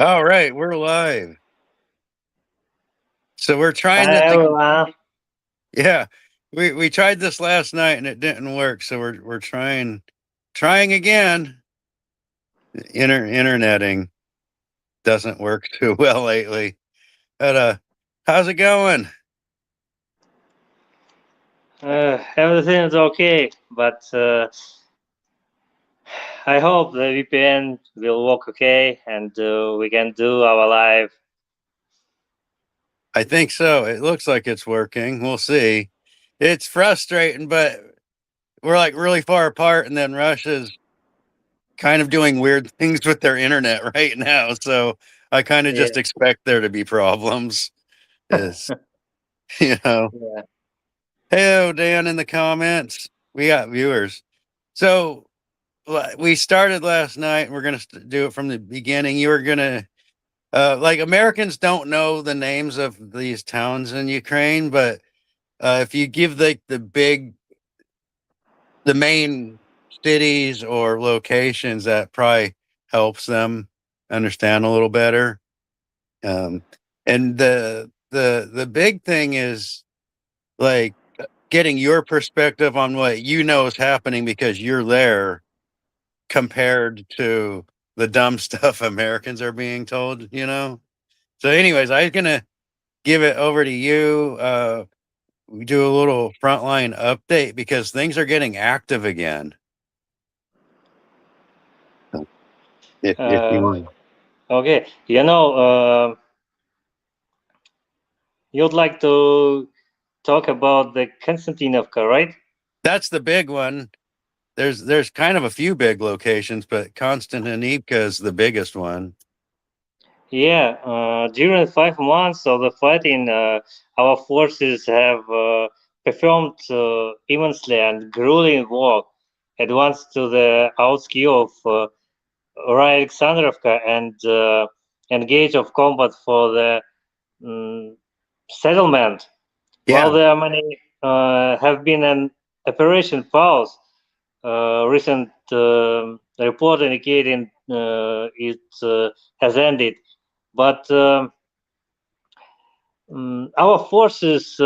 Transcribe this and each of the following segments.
All right, we're live. So we're trying Hi this. everyone. Yeah, we tried this last night and it didn't work. So we're trying again. Interneting doesn't work too well lately. But how's it going? Everything is okay, but I hope the VPN will work okay and we can do our live. I think so. It looks like it's working. We'll see. It's frustrating, but we're like really far apart, and then Russia's kind of doing weird things with their internet right now. So I kind of Yeah, just expect there to be problems. Is you know. yeah. Hey, Dan, in the comments, we got viewers. So we started last night, and we're gonna do it from the beginning. You were gonna like Americans don't know the names of these towns in Ukraine, but if you give the main cities or locations, that probably helps them understand a little better. Um, and the big thing is like getting your perspective on what you know is happening because you're there compared to the dumb stuff Americans are being told. So anyways, I'm gonna give it over to you. We do a little frontline update because things are getting active again. So if you Uh, want. okay, you'd like to talk about the Konstantinovka, right? That's the big one. There's kind of a few big locations, but Konstantinivka is the biggest one. Yeah, during 5 months of the fighting, our forces have performed immensely and grueling work advanced to the outskirts of Alexandrovka and engage of combat for the um, settlement. While Yeah, there are many have been an operation pause, recent report indicating it has ended, but our forces.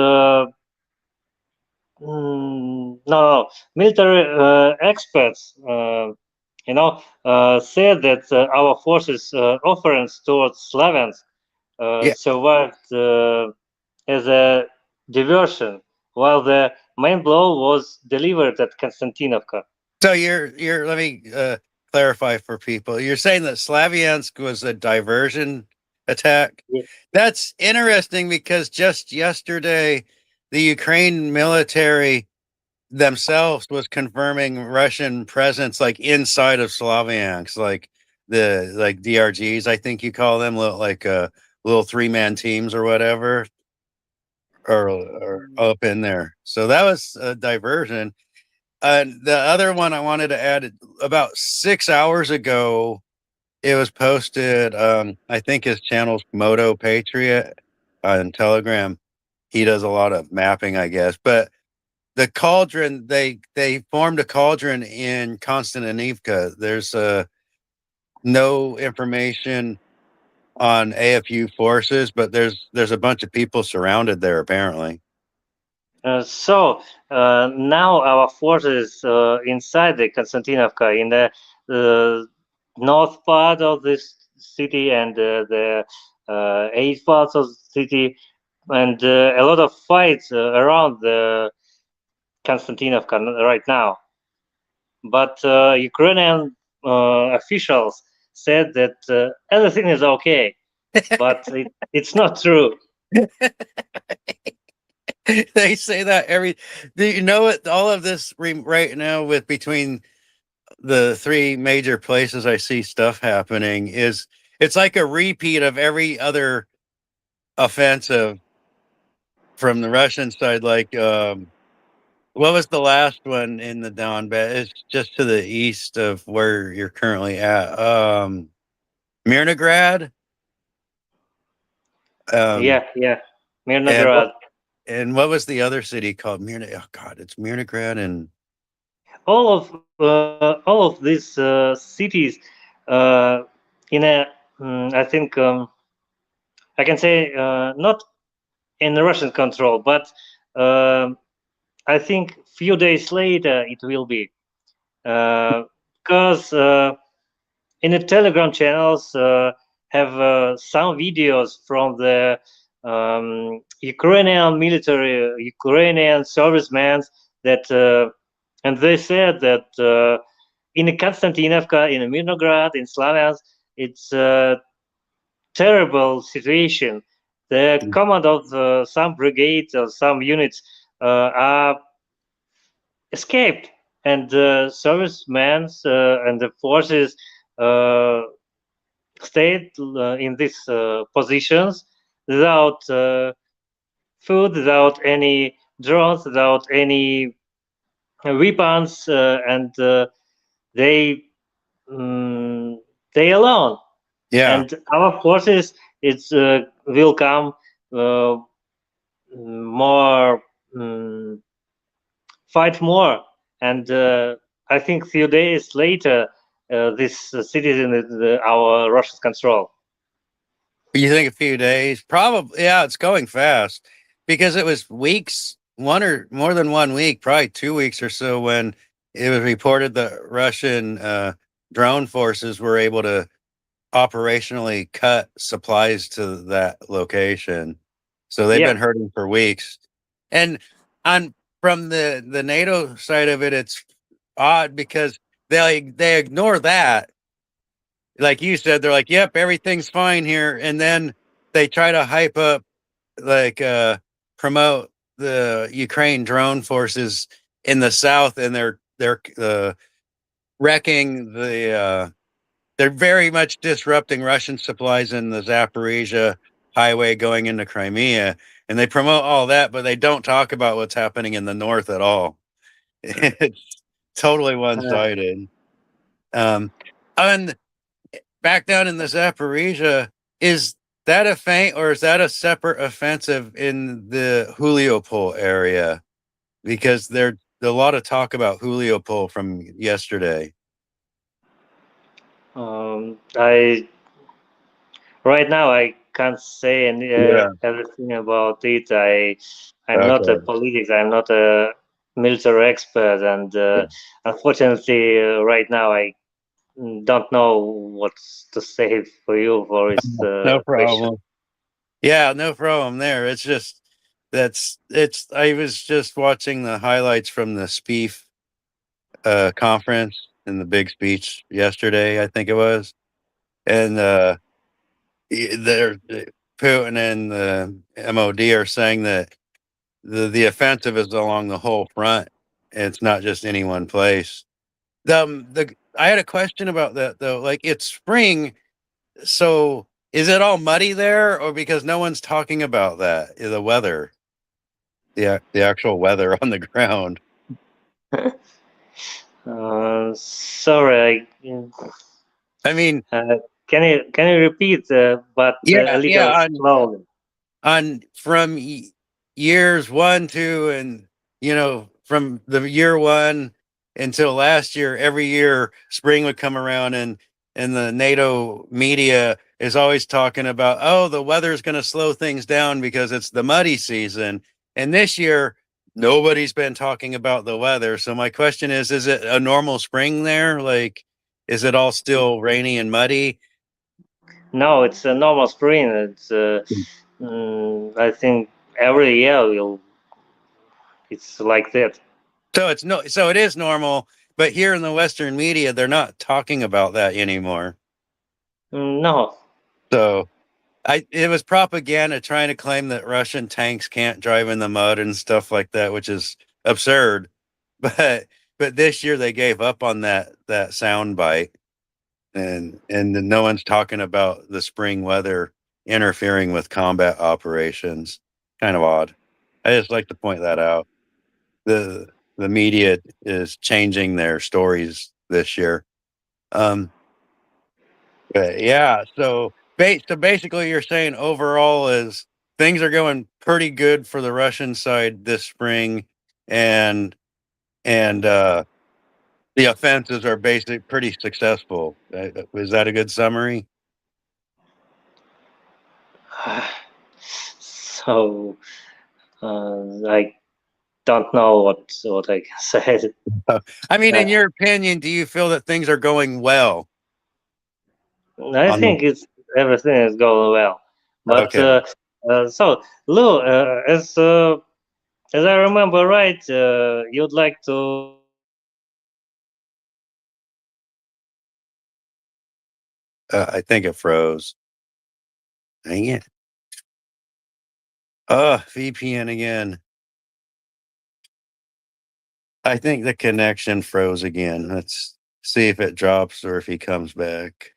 No, military experts said that our forces' offerings towards Slavs yeah. survived as a diversion, while the main blow was delivered at Konstantinovka. So you're let me clarify for people. You're saying that Slaviansk was a diversion attack. Ye- That's interesting because just yesterday the Ukraine military themselves was confirming Russian presence like inside of Slaviansk, like the like DRGs, I think you call them, like little 3-man teams or whatever, or up in there. So that was a diversion. The other one I wanted to add about 6 hours ago, it was posted. I think his channel's Moto Patriot on Telegram. He does a lot of mapping, I guess. But the cauldron, they formed a cauldron in Konstantinivka. There's no information on AFU forces, but there's a bunch of people surrounded there apparently. So now our forces inside the Konstantinovka, in the uh, north part of this city and the east parts of the city, and a lot of fights around the Konstantinovka right now. But Ukrainian officials said that everything is okay, but it's not true. They say that every. Do you know what? All of this right now with between the three major places I see stuff happening is it's like a repeat of every other offensive from the Russian side. Like, what was the last one in the Donbass? It's just to the east of where you're currently at. Mirnograd. Um, Yeah, and what Mirnograd. and what was the other city called? Oh God, it's Mirnograd and All of these cities uh, in a I think I can say not in Russian control, but I think few days later it will be because in the Telegram channels have some videos from the Ukrainian military, Ukrainian servicemen that, and they said that in Konstantinovka, in Mirnograd, in Slavyansk, it's a terrible situation. The command of some brigades or some units are escaped, and the servicemen and the forces uh, stayed in these positions without food, without any drones, without any weapons, and they um, they alone. Yeah. And our forces, it's will come uh, more, um, fight more, and I think few days later, this city is in our Russian control. You think a few days? Probably. Yeah, it's going fast because it was weeks, one or more than 1 week, probably 2 weeks or so, when it was reported the Russian drone forces were able to operationally cut supplies to that location. So they've Yeah. been hurting for weeks. And on from the NATO side of it, it's odd because they ignore that. Like you said, they're like, "Yep, everything's fine here," and then they try to hype up, like, promote the Ukraine drone forces in the south, and they're wrecking they're very much disrupting Russian supplies in the Zaporizhia highway going into Crimea, and they promote all that, but they don't talk about what's happening in the north at all. It's totally Uh, one-sided. And back down in the Zaporizhia, is that a feint or is that a separate offensive in the Juliopol area? Because there's a lot of talk about Juliopol from yesterday. I right now I can't say Yeah. everything about it. I'm not a Okay. politics. I'm not a military expert, and unfortunately, right now I don't know what to say for you for this No question. problem. Yeah, no problem there. It's just it's I was just watching the highlights from the SPIEF conference and the big speech yesterday, I think it was. And they're Putin and the MOD are saying that the offensive is along the whole front. It's not just any one place. The I had a question about that though. Like, it's spring, so is it all muddy there, or because no one's talking about that? The weather, the actual weather on the ground. Sorry, I mean, uh, can you repeat, but a yeah, yeah. little slowly? On from years one, two, and from the year one until last year, every year spring would come around, and the NATO media is always talking about, oh, the weather's going to slow things down because it's the muddy season. And this year, nobody's been talking about the weather. So my question is it a normal spring there? Like, is it all still rainy and muddy? No, it's a normal spring. It's I think every year will it's like that. So it's no, so it is normal, but here in the Western media, they're not talking about that anymore. No, So it was propaganda trying to claim that Russian tanks can't drive in the mud and stuff like that, which is absurd. But this year they gave up on that sound bite, and no one's talking about the spring weather interfering with combat operations. Kind of odd. I just like to point that out. The the media is changing their stories this year. Um, but yeah, so basically, you're saying overall is things are going pretty good for the Russian side this spring, and and the offenses are basically pretty successful. Is that a good summary? So I don't know what I can say. I mean, in Uh, your opinion, do you feel that things are going well? I On the think everything is going well, but okay, so Lou, as I remember right, you'd like to I think it froze. Dang it! VPN again. I think the connection froze again. Let's see if it drops or if he comes back.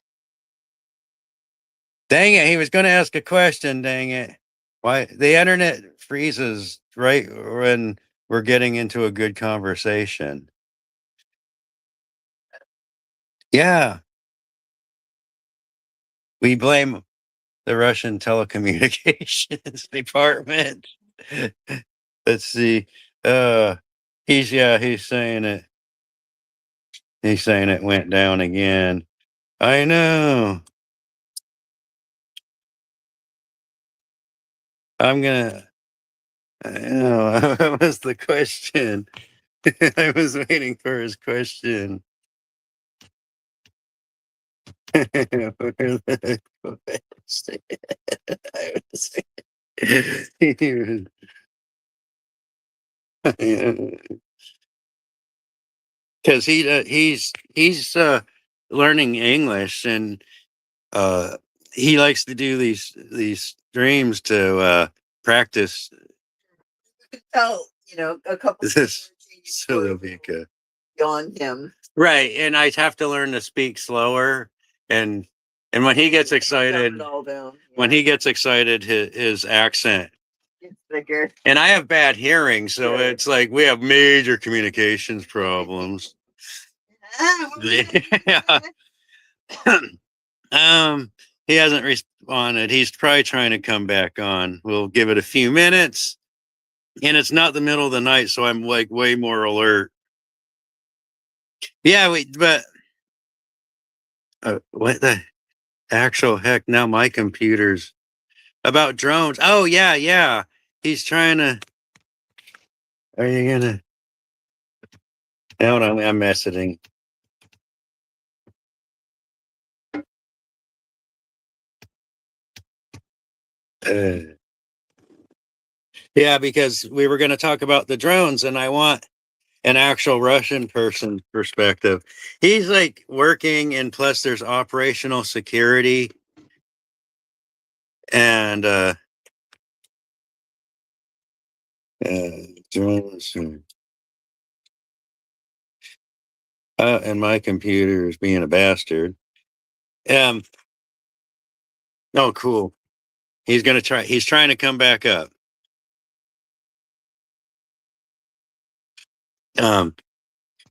Dang it! He was going to ask a question. Dang it! Why the internet freezes right when we're getting into a good conversation? Yeah, we blame the Russian telecommunications department. Let's see. Uh, he's saying it. He's saying it went down again. I know. I'm gonna. I know. That was the question. I was waiting for his question. Because he's learning English and uh he likes to do these streams to practice Tell, a couple this changes Silovika. on him. Right, and I have to learn to speak slower and when he gets Dumb excited, it all down. when he gets excited, his accent. Gets thicker. And I have bad hearing, so Sure. it's like we have major communications problems. Yeah. Um, he hasn't responded. He's probably trying to come back on. We'll give it a few minutes. And it's not the middle of the night, so I'm like way more alert. Yeah, but what the actual heck? Now my computer's about drones. Oh yeah, yeah. He's trying to. Are you gonna? Hold on, I'm messaging. Yeah, because we were going to talk about the drones, and I want an actual Russian person perspective. He's like working, and plus there's operational security, and drones. And my computer is being a bastard. Um. Oh, cool. He's gonna try. He's trying to come back up. Um.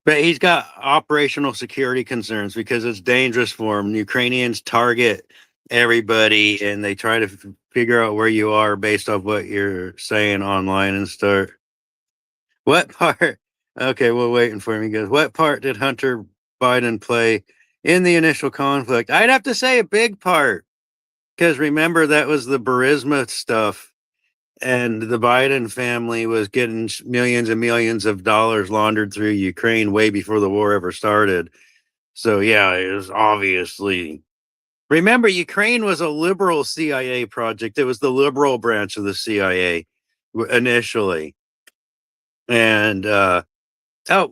But he's got operational security concerns because it's dangerous for him. Ukrainians target everybody and they try to figure out where you are based off what you're saying online and start. What part? Okay, we're waiting for him. He goes, what part did Hunter Biden play in the initial conflict? I'd have to say a big part because remember, that was the Burisma stuff. And the Biden family was getting millions and millions of dollars laundered through Ukraine way before the war ever started. So yeah, it was obviously. Remember, Ukraine was a liberal CIA project. It was the liberal branch of the CIA initially. And oh,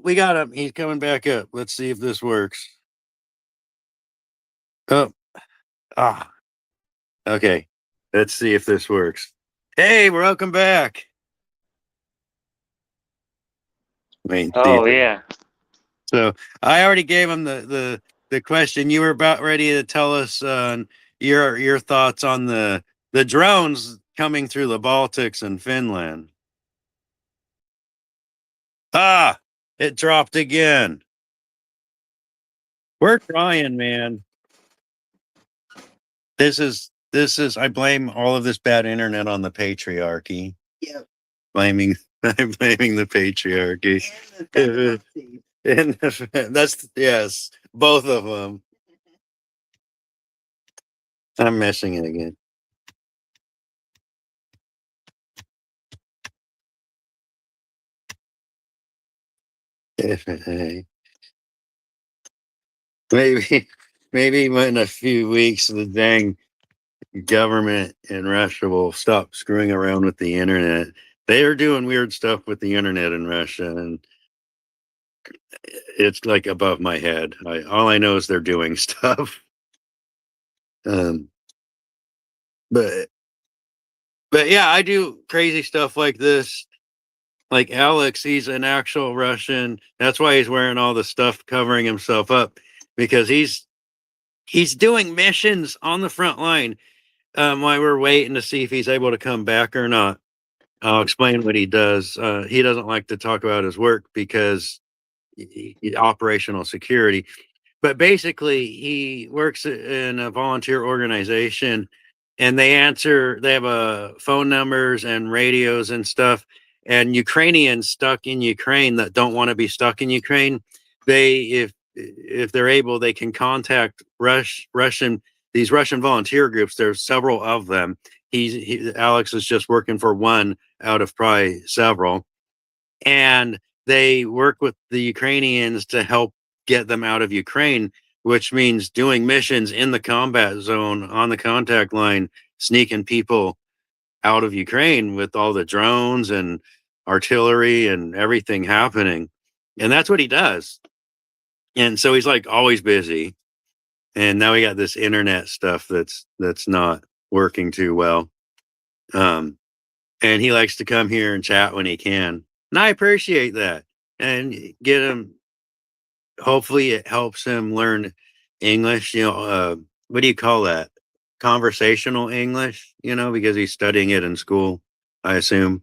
we got him. He's coming back up. Let's see if this works. Oh, okay. Let's see if this works. Hey, welcome back. I mean, Oh yeah. So I already gave him the question. You were about ready to tell us your thoughts on the drones coming through the Baltics and Finland. Ah, it dropped again. We're trying, man. This is I blame all of this bad internet on the patriarchy. Yep. Blaming I'm blaming the patriarchy. And the feminazi. And that's yes, both of them. I'm messing it again. Maybe, maybe in a few weeks, the dang government in Russia will stop screwing around with the internet. They are doing weird stuff with the internet in Russia, and it's like above my head. All I know is they're doing stuff. Um, but yeah, I do crazy stuff like this. Like Alex, he's an actual Russian. That's why he's wearing all the stuff covering himself up, because he's doing missions on the front line. While we're waiting to see if he's able to come back or not. I'll explain what he does. He doesn't like to talk about his work because operational security. But basically, he works in a volunteer organization, and they have phone numbers and radios and stuff. And Ukrainians stuck in Ukraine that don't want to be stuck in Ukraine, if they're able, they can contact these Russian volunteer groups. There's several of them. Alex is just working for one out of probably several, and they work with the Ukrainians to help get them out of Ukraine, which means doing missions in the combat zone on the contact line, sneaking people out of Ukraine with all the drones and artillery and everything happening. And that's what he does. And so he's like always busy. And now we got this internet stuff that's not working too well. And he likes to come here and chat when he can. And I appreciate that. And get him, hopefully it helps him learn English, what do you call that? Conversational English, because he's studying it in school, I assume.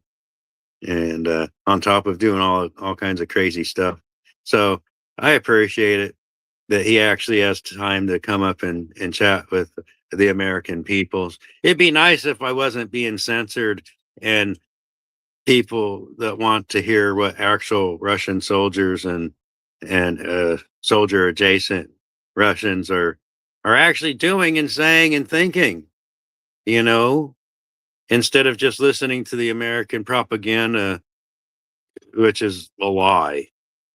And on top of doing all kinds of crazy stuff. So I appreciate it that he actually has time to come up and chat with the American peoples. It'd be nice if I wasn't being censored and people that want to hear what actual Russian soldiers and soldier adjacent Russians are actually doing and saying and thinking, instead of just listening to the American propaganda, which is a lie,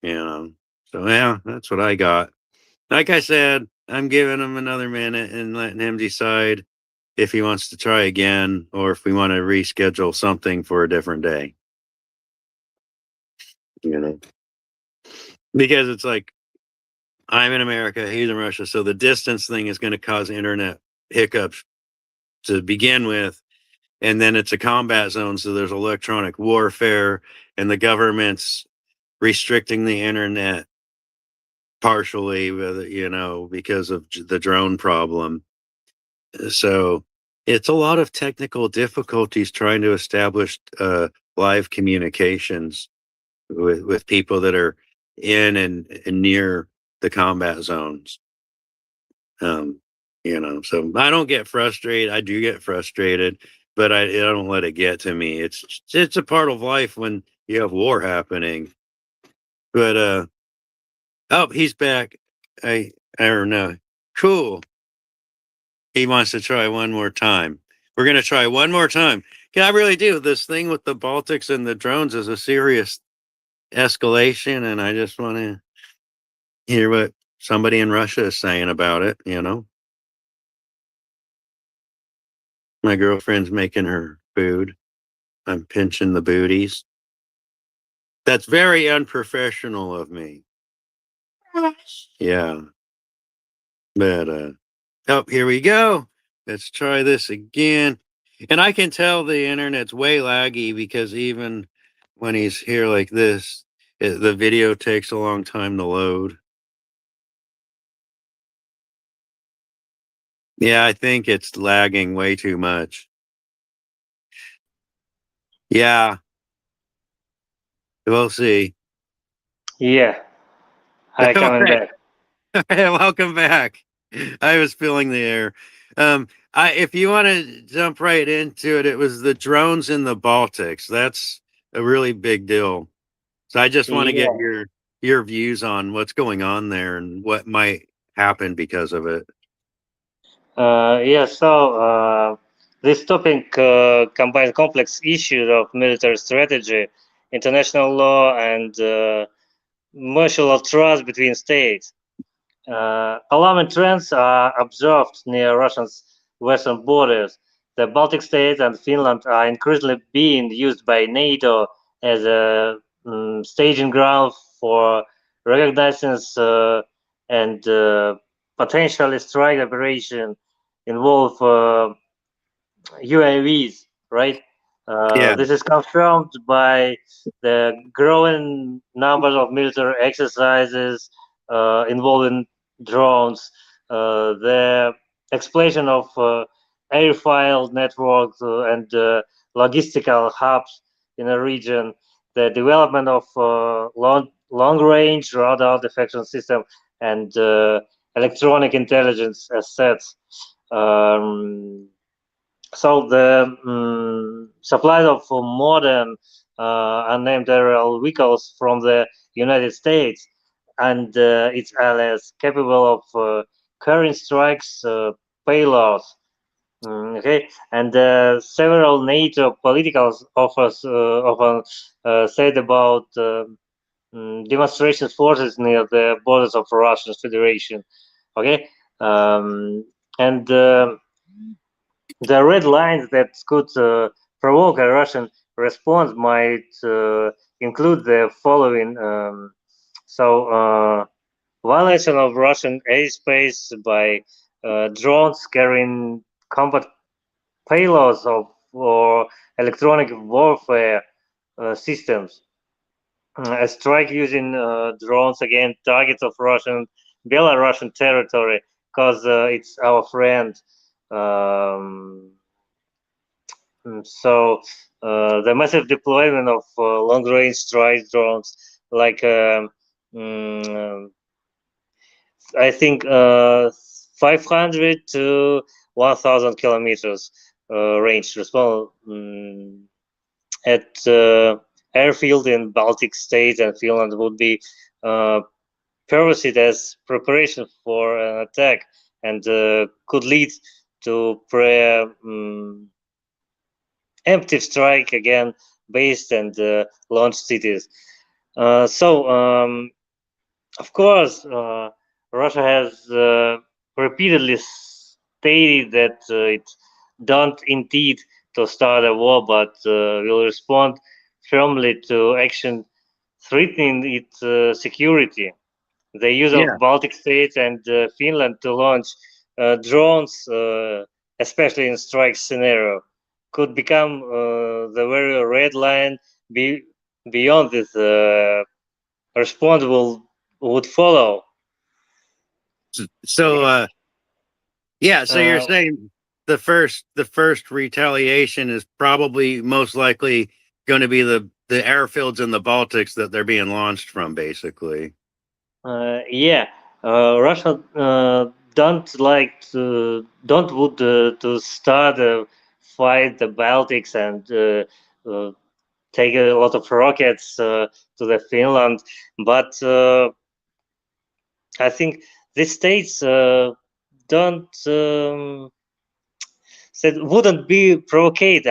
So yeah, that's what I got. Like I said, I'm giving him another minute and letting him decide if he wants to try again or if we want to reschedule something for a different day. Because it's like I'm in America, he's in Russia, so the distance thing is going to cause internet hiccups to begin with. And then it's a combat zone, so there's electronic warfare, and the government's restricting the internet partially with because of the drone problem. So it's a lot of technical difficulties trying to establish live communications with people that are in and near the combat zones. So I don't get frustrated. I do get frustrated, but I don't let it get to me. It's a part of life when you have war happening. But oh, he's back. I don't know. Cool. He wants to try one more time. We're gonna try one more time. Yeah, I really do. This thing with the Baltics and the drones is a serious escalation, and I just want to hear what somebody in Russia is saying about it. My girlfriend's making her food. I'm pinching the booties. That's very unprofessional of me. Yeah. But oh, here we go. Let's try this again. And I can tell the internet's way laggy because even when he's here like this, the video takes a long time to load. Yeah, I think it's lagging way too much. Yeah. We'll see. Yeah, hi, coming Okay. back. Welcome back. I was filling the air. If you want to jump right into it, it was the drones in the Baltics. That's a really big deal. So I just want to get your views on what's going on there and what might happen because of it. So this topic combines complex issues of military strategy, international law, and mutual trust between states. Alarming trends are observed near Russia's western borders. The Baltic states and Finland are increasingly being used by NATO as a staging ground for reconnaissance and potentially strike operation involve UAVs, right? Yeah. This is confirmed by the growing numbers of military exercises involving drones, the explosion of airfield networks and logistical hubs in a region, the development of long-range radar detection system and electronic intelligence assets. Um, so the supply of modern unnamed aerial vehicles from the United States and its allies capable of carrying strikes payloads. Okay, and several NATO political offers often said about demonstration forces near the borders of Russian Federation. Okay, and the red lines that could provoke a Russian response might include the following. Violation of Russian airspace by drones carrying combat payloads of or electronic warfare systems. A strike using drones against targets of Belarusian territory, because it's our friend. Um, the massive deployment of long-range strike drones, like mm, I think 500 to 1,000 kilometers range, response at airfield in Baltic states and Finland would be perceived as preparation for an attack and could lead to empty strike again based and launch cities. Of course, Russia has repeatedly stated that it don't intend to start a war, but will respond firmly to action threatening its security. The use Yeah. of Baltic states and Finland to launch drones, especially in strike scenario, could become the very red line. Beyond this, response would follow. So yeah, so you're Uh, saying the first retaliation is probably most likely going to be the airfields in the Baltics that they're being launched from, basically. yeah, Russia don't would to start a fight the Baltics and take a lot of rockets to the Finland, but I think the states don't said wouldn't be provocate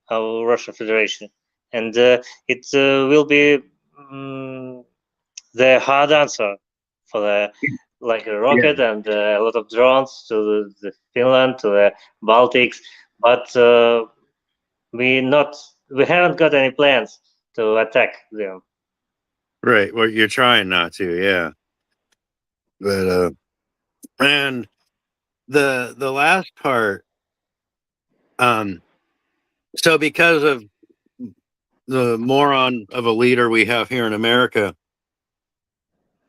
our Russian Federation, and it will be the hard answer for the like a rocket and a lot of drones to the Finland to the Baltics, but we haven't got any plans to attack them. Right. Well, you're trying not to, yeah. But and the last part, so because of the moron of a leader we have here in America,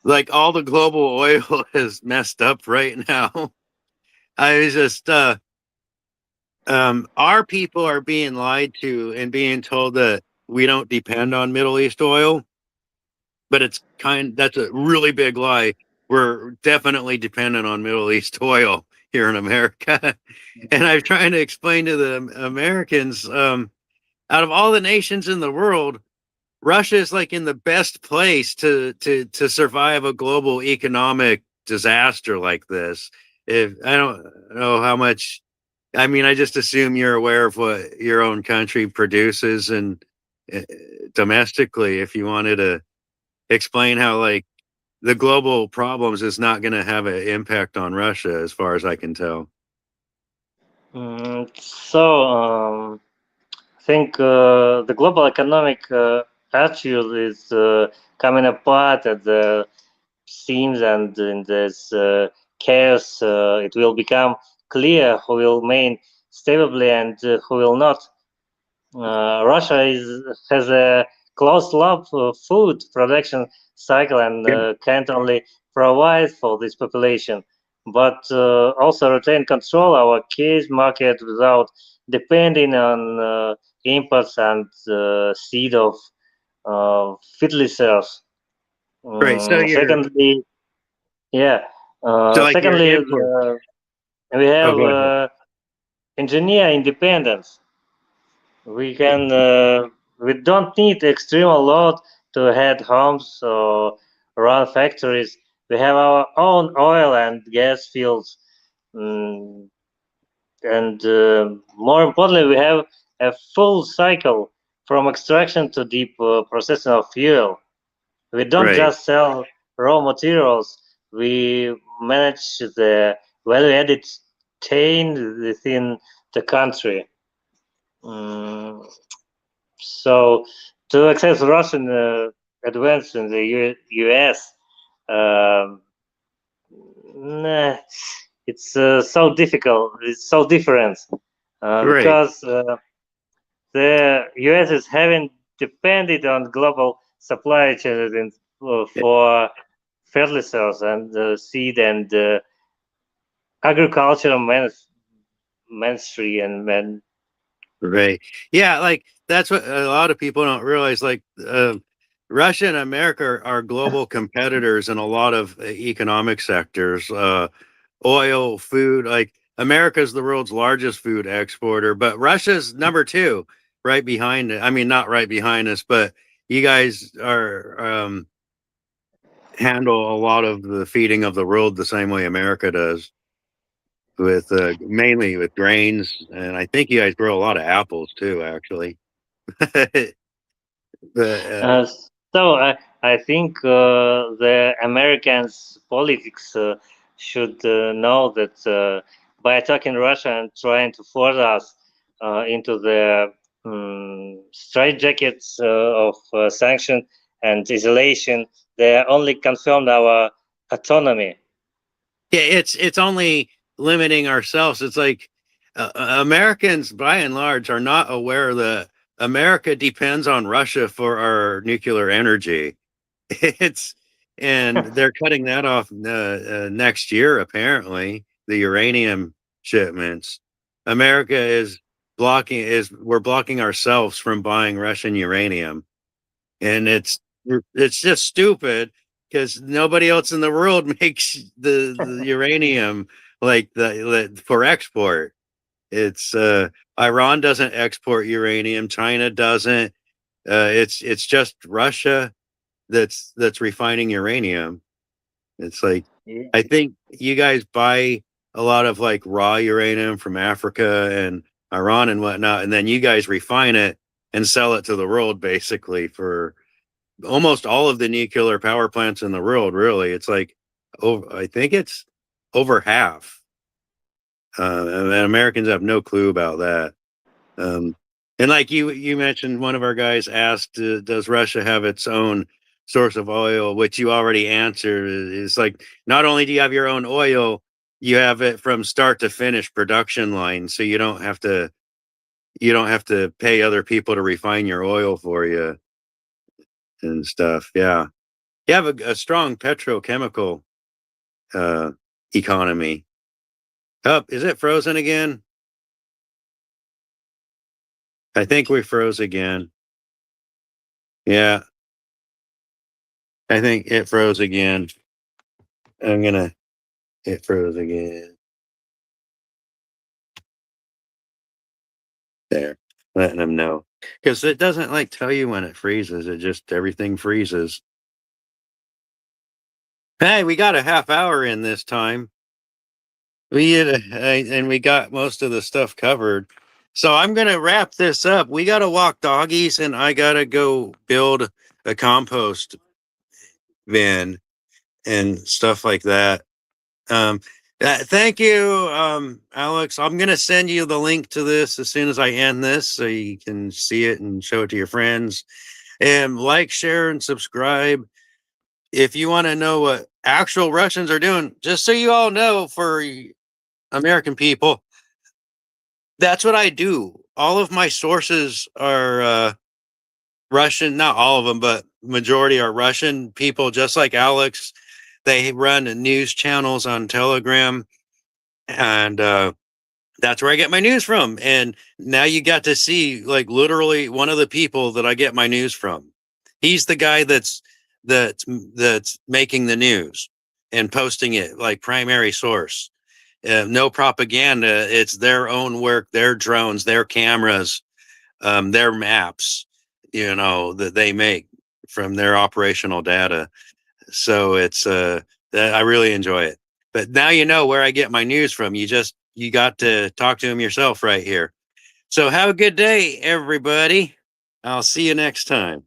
like all the global oil is messed up right now. I was just our people are being lied to and being told that we don't depend on Middle East oil, but that's a really big lie. We're definitely dependent on Middle East oil here in America. And I'm trying to explain to the Americans, out of all the nations in the world, Russia is like in the best place to survive a global economic disaster like this. If I don't know how much, I mean, I just assume you're aware of what your own country produces and domestically. If you wanted to explain how like the global problems is not going to have an impact on Russia, as far as I can tell. I think the global economic attitude is coming apart at the seams, and in this chaos, it will become clear who will remain stably and who will not. Russia has a closed loop food production cycle and can't only provide for this population, but also retain control our case market without depending on imports and seed of fertilizers. Right. So you're Secondly, yeah. so like your Secondly, import. we Oh, have go ahead. engineer independence. We can we don't need extreme load to head homes or run factories. We have our own oil and gas fields, mm, and more importantly, we have a full cycle from extraction to deep processing of fuel. We don't Right. just sell raw materials; we manage the value-added chain within the country. Mm, So to access Russian advance in the US, um, nah, it's so difficult. It's so different Right. because the US is having depended on global supply chains for fertilizers and seed and agricultural ministry and Right. Yeah, like that's what a lot of people don't realize. Like Russia and America are global competitors in a lot of economic sectors. Oil, food. Like America's the world's largest food exporter, but Russia's number two, right behind it. I mean, not right behind us, but you guys are handle a lot of the feeding of the world the same way America does, with mainly with grains, and I think you guys grow a lot of apples too, actually. But, Uh, I think the Americans politics should know that by attacking Russia and trying to force us into the straitjackets of sanction and isolation, they only confirmed our autonomy. yeah, it's only limiting ourselves. It's like Americans, by and large, are not aware that America depends on Russia for our nuclear energy. It's and they're cutting that off next year. Apparently, the uranium shipments. America is blocking is we're blocking ourselves from buying Russian uranium, and it's just stupid because nobody else in the world makes the uranium like the for export. It's Iran doesn't export uranium, China doesn't. It's just Russia that's refining uranium. It's like Yeah. I think you guys buy a lot of like raw uranium from Africa and Iran and whatnot, and then you guys refine it and sell it to the world basically for almost all of the nuclear power plants in the world. Really, it's like I think it's over half. And Americans have no clue about that. Um, and like you mentioned, one of our guys asked, "Does Russia have its own source of oil?" Which you already answered. Is like not only do you have your own oil, you have it from start to finish production line, so you don't have to pay other people to refine your oil for you and stuff. Yeah, you have a strong petrochemical uh, economy. Up, is it frozen again? I think we froze again. Yeah, I think it froze again. I'm gonna. It froze again. There, letting them know because it doesn't like tell you when it freezes. It just everything freezes. Hey, we got a half hour in this time. We had and we got most of the stuff covered. So I'm gonna wrap this up. We gotta walk doggies, and I gotta go build a compost Vin and stuff like that. Thank you, Alex. I'm gonna send you the link to this as soon as I end this, so you can see it and show it to your friends. And like, share, and subscribe if you want to know what actual Russians are doing. Just so you all know, for American people, that's what I do. All of my sources are Russian. Not all of them, but majority are Russian people, just like Alex. They run news channels on Telegram, and that's where I get my news from. And now you got to see, like, literally one of the people that I get my news from. He's the guy that's making the news and posting it, like primary source. No propaganda. It's their own work, their drones, their cameras, their maps, that they make from their operational data. So it's I really enjoy it. But now you know where I get my news from. You got to talk to him yourself right here. So have a good day, everybody. I'll see you next time.